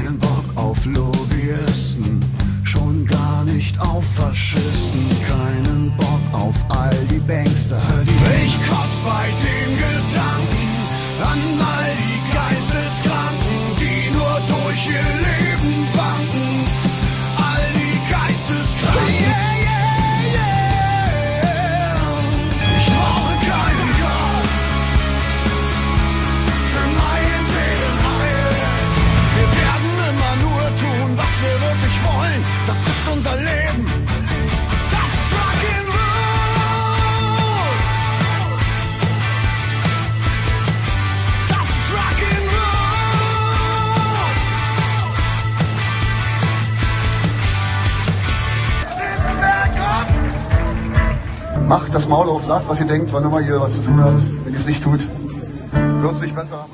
Keinen Bock auf Lobbyisten, schon gar nicht auf Faschisten. Keinen Bock auf all die Bankster. Ich kotz bei dem Gedanken an all die Geisteskranken, die nur durch ihr Leben wanken. All die Geisteskranken. Yeah, yeah, yeah. Ich brauche keinen Gott für meine Seelenheit. Wir werden immer nur tun, was wir wirklich wollen. Das ist unser Leben. Das ist Rock'n'Roll. Das ist Rock'n'Roll. Macht das Maul auf, sagt, was ihr denkt, wann immer ihr was zu tun habt. Wenn ihr es nicht tut, wird's nicht besser.